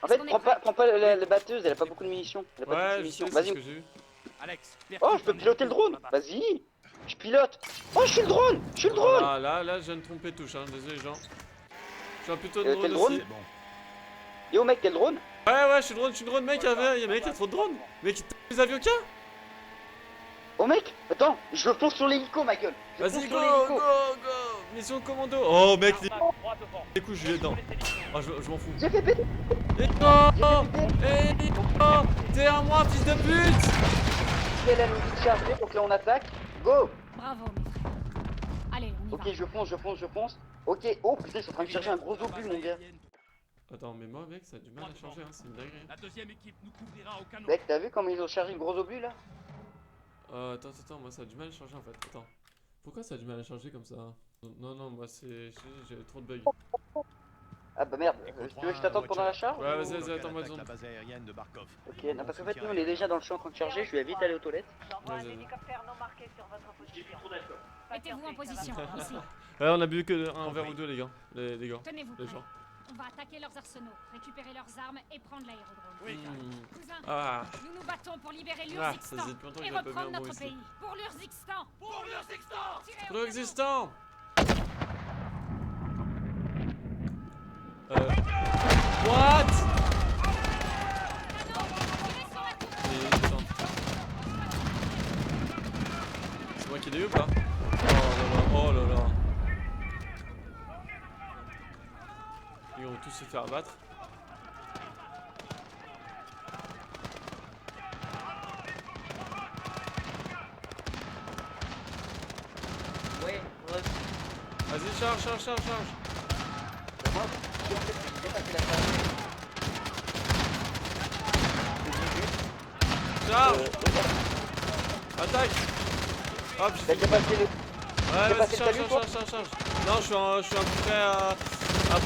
Speaker 2: En fait, prends pas la batteuse, elle a pas beaucoup de munitions. Elle a pas beaucoup de
Speaker 1: Ouais, je
Speaker 2: munitions.
Speaker 1: sais, c'est ce
Speaker 2: Vas-y.
Speaker 1: que j'ai vu.
Speaker 2: Oh, je peux piloter le drone. Vas-y. Je pilote. Oh, je suis le drone. Je suis le drone.
Speaker 1: Ah, là, je viens de tromper de touche, hein. Désolé, les gens. Je suis un plutôt de
Speaker 2: t'es
Speaker 1: drone
Speaker 2: le drone?
Speaker 1: aussi.
Speaker 4: Bon.
Speaker 2: Yo, mec, t'es le drone?
Speaker 1: Ouais, je suis le drone, mec, il y a trop de drones. Mec, il tape les avions qu'il y a.
Speaker 2: Oh, mec, attends, je fonce sur l'hélico, ma gueule. Je fonce
Speaker 1: Vas-y,
Speaker 2: sur
Speaker 1: go,
Speaker 2: l'hélico.
Speaker 1: go. Mission commando. Oh, mec, les coups, je lui ai dedans. Oh, je m'en fous.
Speaker 2: J'ai fait péter.
Speaker 1: Hélico, t'es à moi, fils de pute.
Speaker 2: Elle a nous dit de charger, donc là on attaque. Go.
Speaker 3: Bravo, mes frères. Allez, on y
Speaker 2: Ok,
Speaker 3: va.
Speaker 2: je fonce. Ok, oh putain, je suis en train de charger un gros obus, mon gars.
Speaker 1: Attends, mais moi, mec, ça a du mal à changer, hein, c'est une dinguerie.
Speaker 7: La deuxième équipe nous couvrira au canon.
Speaker 2: Mec, t'as vu comment ils ont chargé le gros obus là?
Speaker 1: Attends, moi ça a du mal à changer en fait. Attends. Pourquoi ça a du mal à changer comme ça? Non, moi c'est. J'ai trop de bugs.
Speaker 2: Ah bah merde, tu veux que je t'attende pendant la charge?
Speaker 1: Ouais,
Speaker 2: ou-
Speaker 1: vas-y, attends-moi
Speaker 4: Attaque
Speaker 1: une
Speaker 4: la
Speaker 1: seconde.
Speaker 4: base aérienne de Barkov.
Speaker 2: Ok, non, parce qu'en fait, nous on est déjà dans le champ en train de charger, je vais vite aller aux toilettes.
Speaker 1: Vas-y.
Speaker 3: Mettez-vous en position, ici.
Speaker 1: Ouais, on a bu que un verre ou deux, les gars. Les gars.
Speaker 3: Tenez-vous
Speaker 1: Les
Speaker 3: prêts.
Speaker 1: gens.
Speaker 3: On va attaquer leurs arsenaux, récupérer leurs armes et prendre l'aérodrome. Cousin,
Speaker 1: Ah,
Speaker 3: nous nous battons pour libérer
Speaker 1: ça
Speaker 3: l'Urzixstan
Speaker 1: faisait depuis longtemps que
Speaker 3: et
Speaker 1: j'avais pas bu
Speaker 3: reprendre
Speaker 1: un bon
Speaker 3: notre
Speaker 1: ici.
Speaker 3: pays. Pour l'Urzixstan.
Speaker 7: Pour le sextant.
Speaker 3: Tirez au
Speaker 1: Pro
Speaker 3: canon.
Speaker 1: existant. What? C'est moi qui l'ai eu ou pas? Oh là là. Ils vont tous se faire abattre.
Speaker 2: Ouais,
Speaker 1: Vas-y, charge.
Speaker 2: moi, j'ai passé la charge.
Speaker 1: Charge. Attaque. Hop,
Speaker 2: T'as
Speaker 1: j'ai
Speaker 2: déjà passé le.
Speaker 1: Ouais,
Speaker 2: T'as
Speaker 1: vas-y,
Speaker 2: passé le
Speaker 1: charge.
Speaker 2: salut, toi
Speaker 1: Non, je suis un peu près à...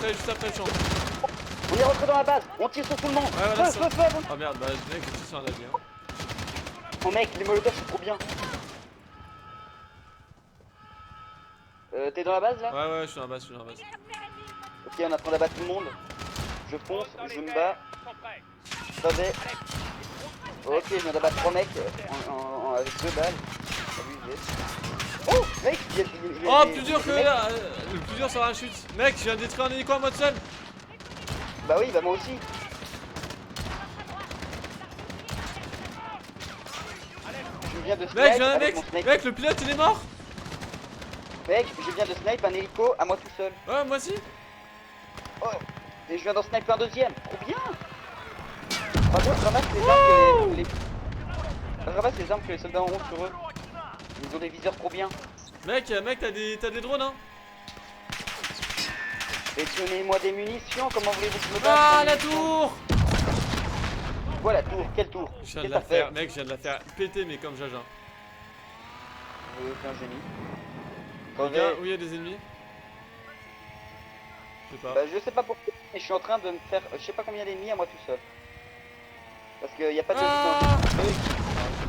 Speaker 1: juste après le champ.
Speaker 2: On est rentré dans la base, on tire sur tout le monde.
Speaker 1: Ouais, voilà,
Speaker 2: Feu,
Speaker 1: ça.
Speaker 2: feu, feu.
Speaker 1: Oh merde, bah mec, je suis sur un avion.
Speaker 2: Oh mec, les molotovs c'est trop bien. T'es dans la base là?
Speaker 1: Ouais, je suis dans la base.
Speaker 2: Ok, on est en train d'abattre tout le monde. Je fonce, je me bats. Attendez. Ok, je viens d'abattre 3 mecs avec 2 balles. Abusé. Oh, mec, il y a
Speaker 1: Oh,
Speaker 2: des-
Speaker 1: plus dur
Speaker 2: des
Speaker 1: que
Speaker 2: mecs-
Speaker 1: là. Le plus dur sera la chute. Mec, je viens de détruire un hélico en mode seul.
Speaker 2: Bah oui, bah moi aussi. viens de snipe
Speaker 1: Mec, j'ai un
Speaker 2: avec
Speaker 1: mec.
Speaker 2: mon snipe.
Speaker 1: Mec, le pilote il est mort.
Speaker 2: Mec, je viens de snipe un hélico à moi tout seul.
Speaker 1: Ouais, moi aussi.
Speaker 2: Oh, et je viens d'en sniper un deuxième. Trop bien. Par contre, ramasse les armes que ramasse les armes que les soldats ont sur eux. Ils ont des viseurs trop bien.
Speaker 1: Mec, t'as des drones, hein.
Speaker 2: Et donnez-moi des munitions, comment voulez-vous que je me batte
Speaker 1: Ah,
Speaker 2: sans
Speaker 1: la
Speaker 2: munitions?
Speaker 1: tour.
Speaker 2: Voilà, tour, quelle tour?
Speaker 1: Je viens
Speaker 2: Qu'est-ce
Speaker 1: de
Speaker 2: que
Speaker 1: la
Speaker 2: t'as
Speaker 1: faire,
Speaker 2: fait?
Speaker 1: mec, je viens de la faire péter, mais comme Jaja.
Speaker 2: T'es un génie.
Speaker 1: Les
Speaker 2: Crevé.
Speaker 1: gars, où il y a des ennemis? Je sais pas.
Speaker 2: Bah, je sais pas pourquoi, mais je suis en train de me faire je sais pas combien d'ennemis à moi tout seul. Parce qu'il n'y a pas de
Speaker 1: Ah
Speaker 2: logique dans le jeu.
Speaker 1: Ah, je sais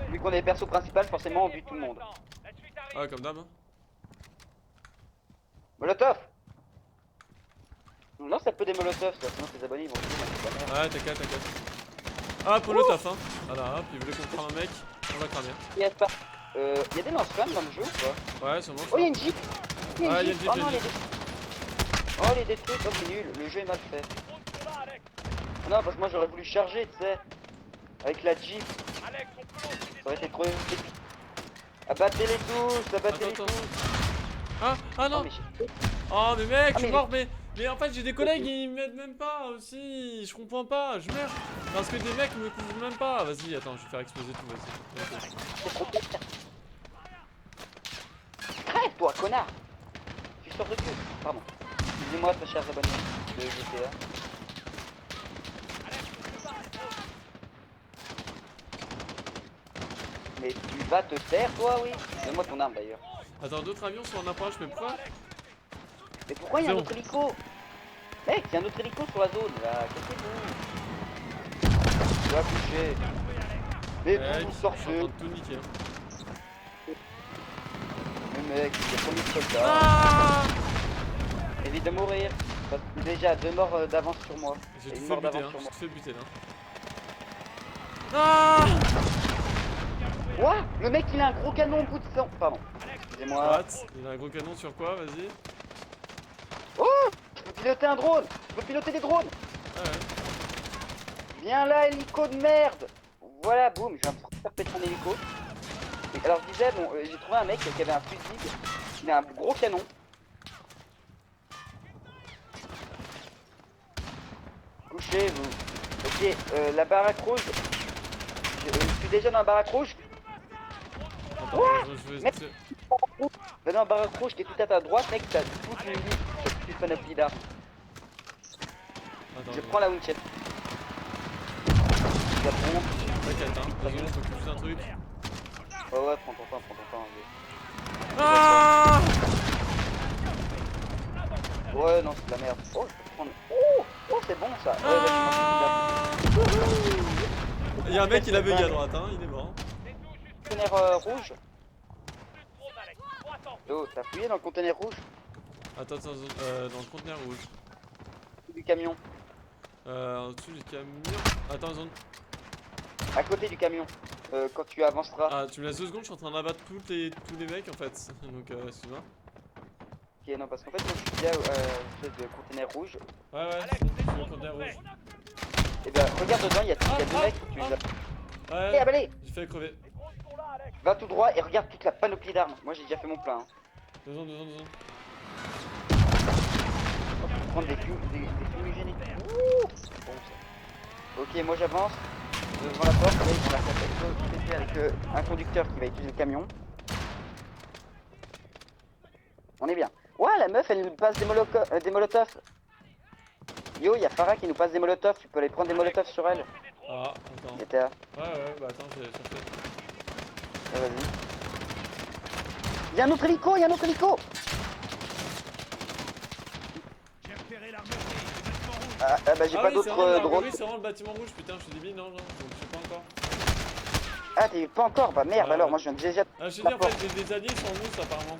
Speaker 1: pas.
Speaker 2: Vu qu'on est le perso principal, forcément on bute tout le monde.
Speaker 1: Ah, comme d'hab. Hein.
Speaker 2: Molotov! Lance un peu des molotovs, ça, sinon tes abonnés ils vont se dire, c'est pas merde.
Speaker 1: Ouais, t'inquiète. Ah, Polo taf, hein. Voilà, hop, il voulait qu'on crame un mec, on l'a cramé.
Speaker 2: Il y a pas. Y a des lance-flammes dans le jeu ou pas?
Speaker 1: Ouais, sûrement.
Speaker 2: Oh, il y a une jeep! Il y a
Speaker 1: Ouais,
Speaker 2: une
Speaker 1: y a une
Speaker 2: jeep!
Speaker 1: jeep,
Speaker 2: Oh
Speaker 1: y a
Speaker 2: non,
Speaker 1: une
Speaker 2: les
Speaker 1: jeep.
Speaker 2: Oh, les détruits, oh, c'est nul, le jeu est mal fait. Non, parce que moi j'aurais voulu charger, tu sais. Avec la jeep. Ça aurait été trop épique. Abattez les touches, abattez les
Speaker 1: Attends.
Speaker 2: touches.
Speaker 1: Ah, ah non.
Speaker 2: Oh, mais j'ai-
Speaker 1: Oh, mais mec, je suis
Speaker 2: mais-
Speaker 1: mort, mais en fait, j'ai des collègues, ils m'aident même pas aussi. Je comprends pas, je meurs. Parce que des mecs me couvrent même pas. Vas-y, attends, je vais faire exploser tout, vas-y.
Speaker 2: C'est trop bien. Crève, toi, connard! Tu sors de cul. Pardon. Excusez-moi, très chers abonnés de GTA. Mais tu vas te taire, toi, oui? Donne-moi ton arme, d'ailleurs.
Speaker 1: Attends, d'autres avions sont en approche, mais pourquoi?
Speaker 2: Mais pourquoi il y a un
Speaker 1: C'est
Speaker 2: autre hélico? Mec, il y a un autre hélico sur la zone, là. Qu'est-ce que c'est? Tu vas coucher. Mais
Speaker 1: Mec,
Speaker 2: vous
Speaker 1: je suis en
Speaker 2: sortez.
Speaker 1: train de tout niquer. Hein.
Speaker 2: Mais mec, il y a combien de soldats?
Speaker 1: Ah
Speaker 2: Évite de mourir. Parce que déjà, 2 morts d'avance sur moi.
Speaker 1: J'ai
Speaker 2: Et
Speaker 1: tout
Speaker 2: une
Speaker 1: fait
Speaker 2: mort
Speaker 1: buter,
Speaker 2: d'avance
Speaker 1: hein.
Speaker 2: sur
Speaker 1: J'ai
Speaker 2: moi.
Speaker 1: tout fait buter, là. Ah
Speaker 2: Quoi? Le mec, il a un gros canon au bout de sang. Pardon. Excusez-moi.
Speaker 1: What? Il a un gros canon sur quoi? Vas-y.
Speaker 2: Oh! Je peux piloter un drone! Je peux piloter des drones!
Speaker 1: Ah ouais.
Speaker 2: Viens là, hélico de merde! Voilà, boum, je viens de faire péter mon hélico. Et alors je disais, bon, j'ai trouvé un mec qui avait un fusil, il a un gros canon. Couchez-vous. Ok, la baraque rouge. Je suis déjà dans la baraque rouge.
Speaker 1: Attends, je vais.
Speaker 2: Mec. Va dans la baraque rouge qui est tout à ta droite, mec, t'as toute une liste, toute une panoplie d'armes.
Speaker 1: Attends,
Speaker 2: Je prends la Winchester. Je la prends.
Speaker 1: t'inquiète, hein. Désolé, faut que je fasse un truc.
Speaker 2: Ouais, prends ton temps, oui.
Speaker 1: Ah
Speaker 2: Ouais, non, c'est de la merde. Oh, je peux prendre. Oh, c'est bon ça. Ouais, vas-y,
Speaker 1: Il y a un mec qui l'a bugué à droite, hein. Il est mort.
Speaker 2: conteneur rouge. Oh, t'as fouillé dans le conteneur rouge
Speaker 1: Attends, dans le conteneur rouge.
Speaker 2: du camion.
Speaker 1: En dessous du camion. Attends, zone.
Speaker 2: À côté du camion. Quand tu avanceras.
Speaker 1: Ah, tu me laisses 2 secondes, je suis en train d'abattre tous les mecs en fait. Donc, excuse-moi.
Speaker 2: Ok, non, parce qu'en fait, moi je suis bien espèce de conteneur rouge.
Speaker 1: Ouais, c'est le conteneur rouge.
Speaker 2: Et ben, regarde dedans, il y a 2 mecs, faut que tu les as.
Speaker 1: Ouais,
Speaker 2: Allez,
Speaker 1: j'ai fait crever.
Speaker 2: va tout droit et regarde toute la panoplie d'armes. Moi j'ai déjà fait mon plein. Hein.
Speaker 1: 2 secondes.
Speaker 2: On peut prendre des fumigènes. Ouh, c'est bon ça. Ok, moi j'avance devant la porte. Là, ils vont la faire avec un conducteur qui va utiliser le camion. On est bien. Ouais, la meuf elle nous passe des molotovs. Yo, il y a Farah qui nous passe des molotovs. Tu peux aller prendre des molotovs sur elle.
Speaker 1: Ah, attends.
Speaker 2: GTA.
Speaker 1: Ouais, bah attends, j'ai cherché.
Speaker 2: Ah, vas-y. Il y a un autre hélico, il y a un autre hélico.
Speaker 7: J'ai repéré l'armerie, le bâtiment rouge.
Speaker 2: Ah bah j'ai pas
Speaker 1: Oui, c'est
Speaker 2: d'autres
Speaker 1: vraiment,
Speaker 2: drones.
Speaker 1: oui, c'est vraiment le bâtiment rouge, putain, je suis débile, non, donc je sais pas encore.
Speaker 2: Ah t'es pas encore, bah merde
Speaker 1: Ouais,
Speaker 2: alors
Speaker 1: ouais.
Speaker 2: moi je viens déjà...
Speaker 1: Ah, je te dis, en fait, j'ai des alliés sans mousse apparemment.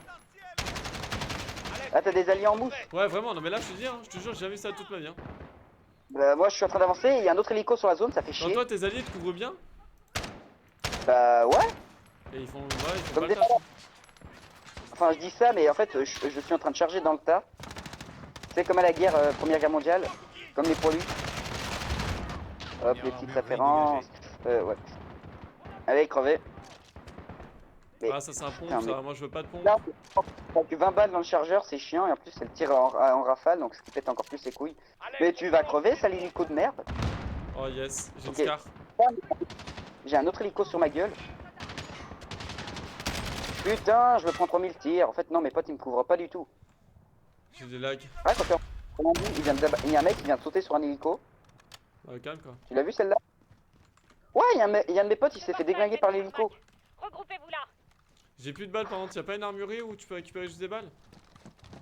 Speaker 2: Ah t'as des alliés en mousse.
Speaker 1: Ouais, vraiment, non, mais là, je te dis, hein, je te jure, j'ai jamais vu ça toute ma vie. Hein.
Speaker 2: Bah moi je suis en train d'avancer, il y a un autre hélico sur la zone, ça fait
Speaker 1: Genre,
Speaker 2: chier.
Speaker 1: toi, tes alliés te couvrent bien
Speaker 2: Bah ouais,
Speaker 1: et ils font
Speaker 2: comme
Speaker 1: pas
Speaker 2: des
Speaker 1: le taf.
Speaker 2: parents. Enfin je dis ça mais en fait je suis en train de charger dans le tas. C'est comme à la guerre, Première Guerre mondiale, comme les poilus. Hop, les petites références. Ouais. Allez, crevé. Mais-
Speaker 1: Ah, ça c'est un pompe,
Speaker 2: Putain,
Speaker 1: ça.
Speaker 2: mais-
Speaker 1: Moi je veux pas de pompe.
Speaker 2: Là, t'as que 20 balles dans le chargeur, c'est chiant, et en plus elle tire en rafale, donc ce qui pète encore plus les couilles. Mais tu vas crever, ça l'hélico de merde.
Speaker 1: Oh yes, j'ai
Speaker 2: Ok.
Speaker 1: une scar.
Speaker 2: J'ai un autre hélico sur ma gueule. Putain, je me prends 3000 tirs. En fait, non, mes potes ils me couvrent pas du tout.
Speaker 1: J'ai des lags.
Speaker 2: Ah, quand t'es en Colombie, il y a un mec qui vient de sauter sur un hélico.
Speaker 1: Calme quoi.
Speaker 2: Tu l'as vu celle-là? Ouais, il y a un de mes potes, il s'est fait déglinguer par l'hélico.
Speaker 3: Regroupez-vous là.
Speaker 1: J'ai plus de balles par contre, y'a pas une armurerie où tu peux récupérer juste des balles?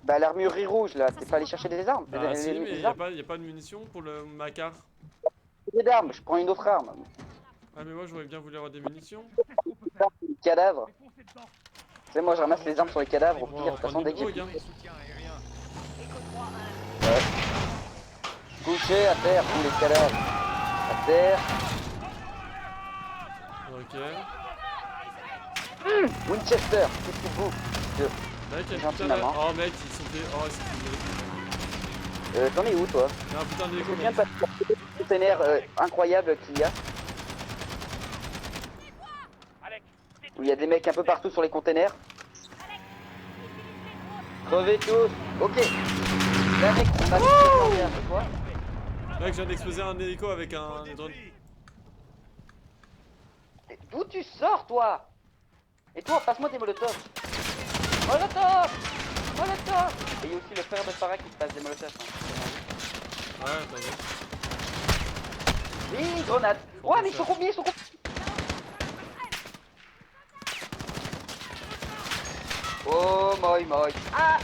Speaker 2: Bah, l'armurerie rouge là, t'es pas allé chercher des armes?
Speaker 1: Bah si, mais
Speaker 2: des
Speaker 1: y'a
Speaker 2: armes,
Speaker 1: pas de munitions pour le Macar.
Speaker 2: des armes, je prends une autre arme.
Speaker 1: Ah mais moi j'aurais bien voulu avoir des munitions.
Speaker 2: Cadavre. Tu sais, moi je ramasse les armes sur les cadavres au
Speaker 1: Bon,
Speaker 2: pire.
Speaker 1: on
Speaker 2: De toute
Speaker 1: va
Speaker 2: façon,
Speaker 1: prendre
Speaker 2: dès
Speaker 1: une
Speaker 2: que j'ai
Speaker 1: drogue, hein.
Speaker 5: Soutien aérien.
Speaker 2: couché à terre, tous les cadavres. À terre.
Speaker 1: Ok.
Speaker 2: Winchester, qu'est-ce que vous?
Speaker 1: Mec, y'a
Speaker 2: Gentil,
Speaker 1: putain de...
Speaker 2: maman.
Speaker 1: Oh mec, ils sont fait... Oh, c'est fait...
Speaker 2: T'en es où toi?
Speaker 1: Y'a un putain d'écho.
Speaker 2: C'est bien parce que le container incroyable qu'il y a. Où il y a des mecs un peu partout sur les containers. Crevez tous. Ok. Là mec, on a c'est quoi?
Speaker 1: Mec, je viens d'exploser un hélico avec un drone.
Speaker 2: D'où tu sors toi? Et toi, passe-moi des molotovs. Molotov. Molotov. Et il y a aussi le frère de Farah qui se passe des molotovs.
Speaker 1: Ouais, t'as vu.
Speaker 2: Oui, grenade. Ouais, mais ils sont combien? Ils sont combien? Oh, moi. Ah!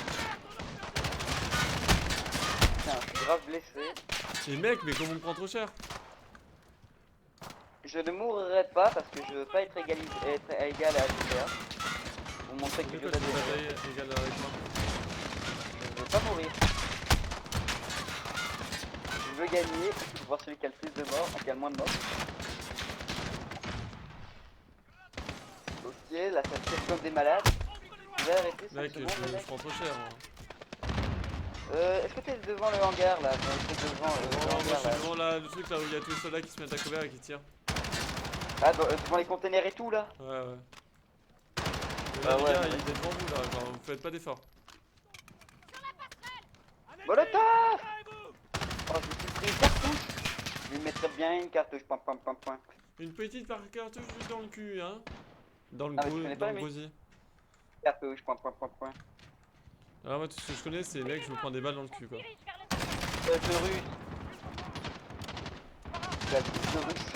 Speaker 2: Putain, je suis grave blessé.
Speaker 1: Et mec, mais comment on me prend trop cher?
Speaker 2: Je ne mourrai pas parce que je veux pas être égal à GTA. Pour montrer que je
Speaker 1: Pourquoi
Speaker 2: veux
Speaker 1: tu
Speaker 2: la
Speaker 1: me batailles égal avec moi?
Speaker 2: Je veux pas mourir. Je veux gagner pour voir celui qui a le plus de morts, qui a le moins de morts. Ok, là ça tire comme des malades. Je vais arrêter 5
Speaker 1: Mec,
Speaker 2: secondes,
Speaker 1: je
Speaker 2: mec.
Speaker 1: prends trop cher. Moi.
Speaker 2: Est-ce que t'es devant le hangar là? T'es devant le
Speaker 1: Oh, moi
Speaker 2: hangar
Speaker 1: je
Speaker 2: là.
Speaker 1: suis devant là, le truc là où il y a tous les soldats qui se mettent à couvert et qui tirent.
Speaker 2: Ah, devant les containers et tout là?
Speaker 1: Ouais, ouais. Et
Speaker 2: Ah
Speaker 1: là, les
Speaker 2: ouais,
Speaker 1: gars,
Speaker 2: ouais.
Speaker 1: il est devant vous là, genre, vous faites pas d'efforts.
Speaker 2: Molotov! Oh, je me suis pris une cartouche! Je lui mettrais bien une cartouche, point.
Speaker 1: Une petite par cartouche juste dans le cul, hein. Dans le
Speaker 2: Ah, mais tu connais pas
Speaker 1: dans le
Speaker 2: les
Speaker 1: gosier.
Speaker 2: Cartouche, point.
Speaker 1: Alors moi tout ce que je connais c'est mec, je me prends des balles dans le cul quoi.
Speaker 2: De russe. La touche de russe.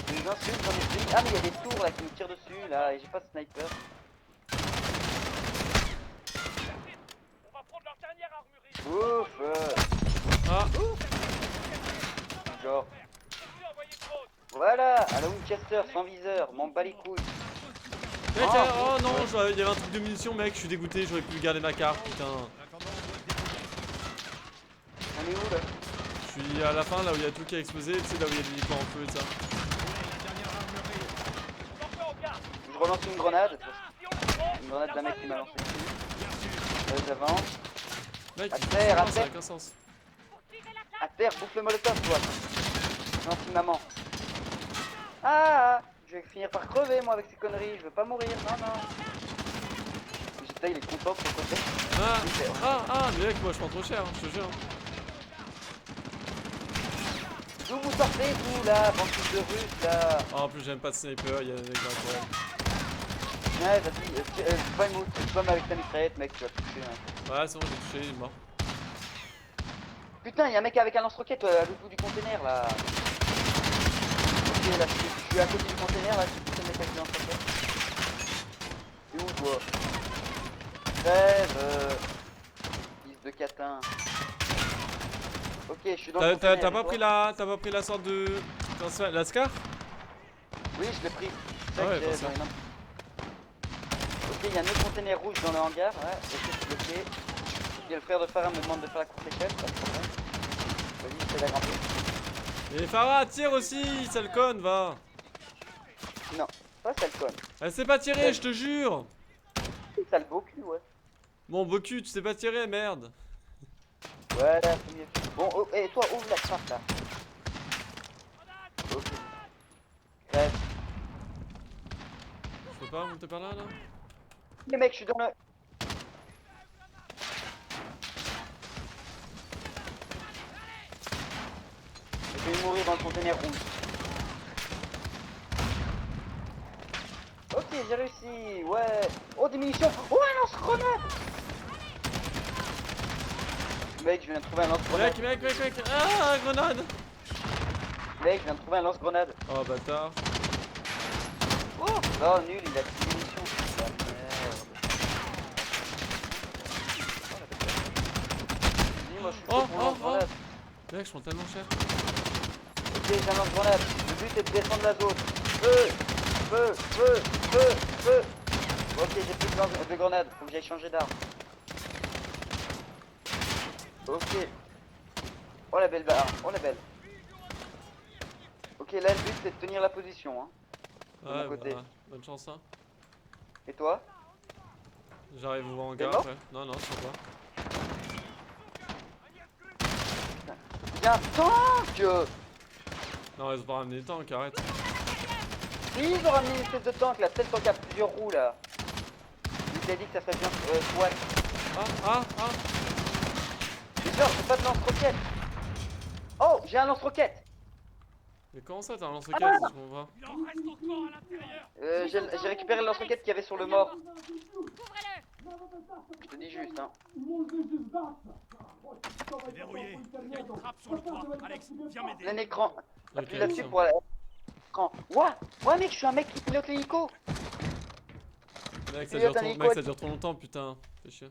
Speaker 2: Les insultes, j'en ai pris. Ah, mais il y a des tours là qui me tirent dessus là, et j'ai pas de sniper. Ouf!
Speaker 1: Ah,
Speaker 2: Genre. Voilà, à la Winchester sans viseur, m'en bats les couilles.
Speaker 1: mec,
Speaker 2: Ah,
Speaker 1: oh non, il y avait un truc de munitions mec, je suis dégoûté, j'aurais pu garder ma carte, putain.
Speaker 2: On est où là?
Speaker 1: Je suis à la fin là où il y a tout qui a explosé, tu sais là où il y a des hélicos en feu et ça.
Speaker 2: Je relance une grenade. Une grenade d'un mec qui m'a lancé dessus. J'avance.
Speaker 1: Mec,
Speaker 2: À
Speaker 1: il
Speaker 2: terre, à
Speaker 1: ça
Speaker 2: terre.
Speaker 1: a aucun sens.
Speaker 2: À terre, bouffe le molotov, toi. Gentil maman. Ah, je vais finir par crever moi avec ces conneries. Je veux pas mourir. Non. J'étais, il est content de son côté.
Speaker 1: Ah, mais mec, moi je prends trop cher, hein, je te jure.
Speaker 2: D'où vous sortez, vous là, banquise de russe là?
Speaker 1: Oh, en plus j'aime pas de sniper, il y a des mecs incroyables.
Speaker 2: Ouais, vas-y, pas avec ta mitraillette, mec, tu vas toucher. Hein.
Speaker 1: Ouais, c'est bon, j'ai touché, il est mort.
Speaker 2: Putain, y'a un mec avec un lance-roquette à l'autre bout du container là. Ok, là, je suis à côté du container là, c'est putain de mec avec le lance-roquette. T'es où toi? Crève, fils de catin. Ok, je suis dans le container.
Speaker 1: T'as
Speaker 2: et
Speaker 1: pas
Speaker 2: toi?
Speaker 1: pris la sorte de... La scar?
Speaker 2: Oui, je l'ai pris.
Speaker 1: Ah ouais,
Speaker 2: Tac,
Speaker 1: pas ça.
Speaker 2: dans les mains. Ok, il y a un autre container rouge dans le hangar, ouais, ok, c'est bloqué. Il y a le frère de Farah me demande de faire la courte échelle, pas de problème. Vas-y, j'essaie d'agrandir.
Speaker 1: Et Farah, tire aussi, sale conne, va.
Speaker 2: Non, pas sale conne.
Speaker 1: Elle sait pas tirer, je te jure.
Speaker 2: C'est sale beau cul, ouais.
Speaker 1: Bon, beau cul, tu sais pas tirer, merde.
Speaker 2: Voilà, c'est mieux. Bon, oh, et toi, ouvre la trappe là. Ok.
Speaker 1: pas monter par là là?
Speaker 2: Les mecs, je suis dans le... Je vais mourir dans le conteneur rouge. Ok, j'ai réussi, ouais. Oh, des munitions. Oh, un lance-grenade. Mec, je viens de trouver un lance-grenade.
Speaker 1: Mec, ah, grenade!
Speaker 2: Mec, je viens de trouver un lance-grenade.
Speaker 1: Oh, bâtard.
Speaker 2: Oh, oh nul, il a plus de munitions. Oh, la merde. Dis-moi, je suis chaud pour un lance-grenade.
Speaker 1: Mec, je prends tellement cher.
Speaker 2: Ok, j'ai un lance-grenade. Le but est de descendre la zone. Feu. Ok, j'ai plus de grenade. Faut que j'aille changer d'arme. Ok. Oh la belle barre. Oh la belle. Ok, là le but c'est de tenir la position. Hein. De mon côté.
Speaker 1: Bah, bonne chance, hein.
Speaker 2: Et toi?
Speaker 1: J'arrive vous voir en
Speaker 2: T'es
Speaker 1: gare
Speaker 2: mort
Speaker 1: après. Non, non, c'est pas.
Speaker 2: Y'a un tank.
Speaker 1: Non, ils ont pas ramené les tanks, arrête.
Speaker 2: Oui, ils ont ramené une espèce de tank là. C'est le tank à plusieurs roues là. Il t'a dit que ça ferait bien SWAT.
Speaker 1: Ah.
Speaker 2: Mais genre, j'ai pas de lance-roquette. Oh, j'ai un lance-roquette.
Speaker 1: Mais comment ça, t'as un lance-roquette?
Speaker 2: Ah.
Speaker 1: Je comprends pas.
Speaker 7: Il en reste encore à l'intérieur.
Speaker 2: J'ai récupéré le lance-roquette qu'il y avait sur le mort.
Speaker 3: Couvrez-le!
Speaker 2: Je te dis juste, hein.
Speaker 7: C'est verrouillé. Il y a une trappe sur le toit. Alex, viens m'aider.
Speaker 2: Plein écran.
Speaker 1: Ok,
Speaker 2: Appuie là-dessus
Speaker 1: ça.
Speaker 2: pour l'écran. Ouais mec, je suis un mec qui pilote l'hélico.
Speaker 1: Mec, ça
Speaker 2: Pilote
Speaker 1: dure
Speaker 2: un
Speaker 1: trop,
Speaker 2: hélico.
Speaker 1: mec, ça dure trop longtemps, putain. Fais chier.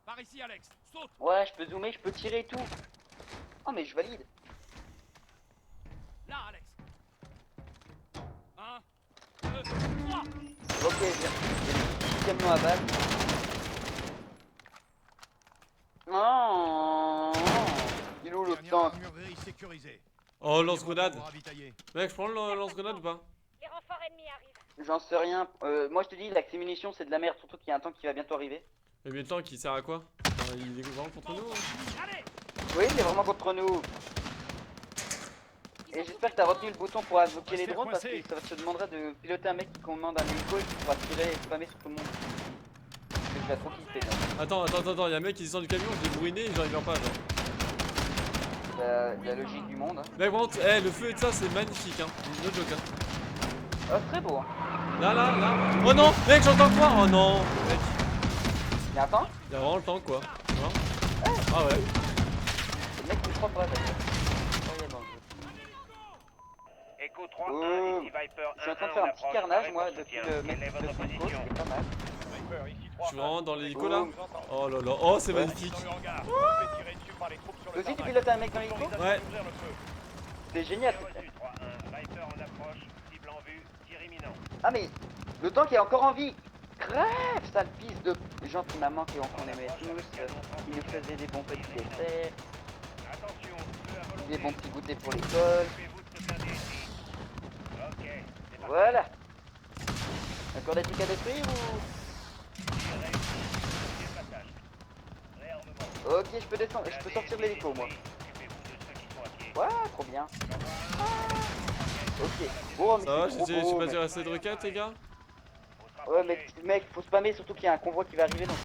Speaker 7: Par ici, Alex. Saute.
Speaker 2: Ouais, je peux zoomer, je peux tirer et tout. Oh mais je valide.
Speaker 7: Là, Alex. 1, 2, 3.
Speaker 2: Ok, j'ai le camion à balle. Oh, il est où le
Speaker 7: Dernière
Speaker 2: tank?
Speaker 7: armurerie sécurisée.
Speaker 1: Oh, lance-grenade.
Speaker 7: Pour ravitailler.
Speaker 1: Mec, je prends le lance-grenade ou pas?
Speaker 3: Les renforts ennemis arrivent.
Speaker 2: J'en sais rien. Moi je te dis, l'accès munitions c'est de la merde, surtout qu'il y a un tank qui va bientôt arriver.
Speaker 1: Mais le tank, il sert à quoi? Enfin, il est vraiment contre nous, hein.
Speaker 7: Allez.
Speaker 2: Oui, il est vraiment contre nous. Et j'espère que t'as retenu le bouton pour invoquer les
Speaker 7: Restez
Speaker 2: drones parce que
Speaker 7: coincés.
Speaker 2: ça te demanderait de piloter un mec qui commande un hélico et qui pourra tirer et spammer sur tout le monde. Parce que je vais trop kiffer là.
Speaker 1: Attends, y'a un mec qui descend du camion, je l'ai bourriné et j'en reviens pas, genre.
Speaker 2: La logique du monde. Hein.
Speaker 1: Mec, vraiment, le feu et tout ça, c'est magnifique, hein. No joke, hein.
Speaker 2: Oh, c'est très beau. Hein.
Speaker 1: Là. Oh non, mec, j'entends quoi? Oh non, mec.
Speaker 2: Y'a un tank?
Speaker 1: Y'a vraiment le tank, quoi. Hein. Ah ouais.
Speaker 2: C'est le mec qui prend pas d'ailleurs. Incroyable.
Speaker 8: Echo 3,
Speaker 2: Oh.
Speaker 8: ici Viper 1,
Speaker 2: Je suis en train de faire un petit carnage moi depuis le mec
Speaker 8: Quelle est
Speaker 2: de
Speaker 8: votre
Speaker 2: Franco,
Speaker 8: position?
Speaker 2: c'est pas mal.
Speaker 8: Viper, ici
Speaker 1: Je suis vraiment dans l'hélico
Speaker 2: Oh.
Speaker 1: là. Oh là là, oh c'est magnifique.
Speaker 8: Dans le hangar, on se fait tirer dessus par les troupes sur
Speaker 2: Toi
Speaker 8: le
Speaker 2: aussi tu
Speaker 8: tarmac.
Speaker 2: pilotes un mec dans l'hélico?
Speaker 1: Ouais.
Speaker 8: Ouvrir le feu.
Speaker 2: C'est génial.
Speaker 8: Reçu 3-1, Viper en approche, cible en vue, tir imminent.
Speaker 2: Ah mais le tank est encore en vie. Crève, sale pisse de gens qui m'a manqué, qu'on aimait tous. Qui nous faisaient des bons petits desserts,
Speaker 8: Attention, feu à volonté.
Speaker 2: des bons petits goûters pour l'école.
Speaker 8: Occupez-vous de ce blindé ici. Ok, c'est parti.
Speaker 2: Voilà. Encore des trucs à détruire ou...
Speaker 8: Tir réussi. Deuxième passage. Réarmement.
Speaker 2: Ok, je peux descendre, je peux sortir de l'hélico moi.
Speaker 8: Occupez-vous de ceux qui sont à pied.
Speaker 2: Ouais, trop bien. Ok. Oh mais
Speaker 1: Ça va,
Speaker 2: c'est trop
Speaker 1: j'ai
Speaker 2: beau,
Speaker 1: pas
Speaker 2: mec.
Speaker 1: tiré assez de roquettes, les gars?
Speaker 2: Ouais mais mec, faut spammer surtout qu'il y a un convoi qui va arriver donc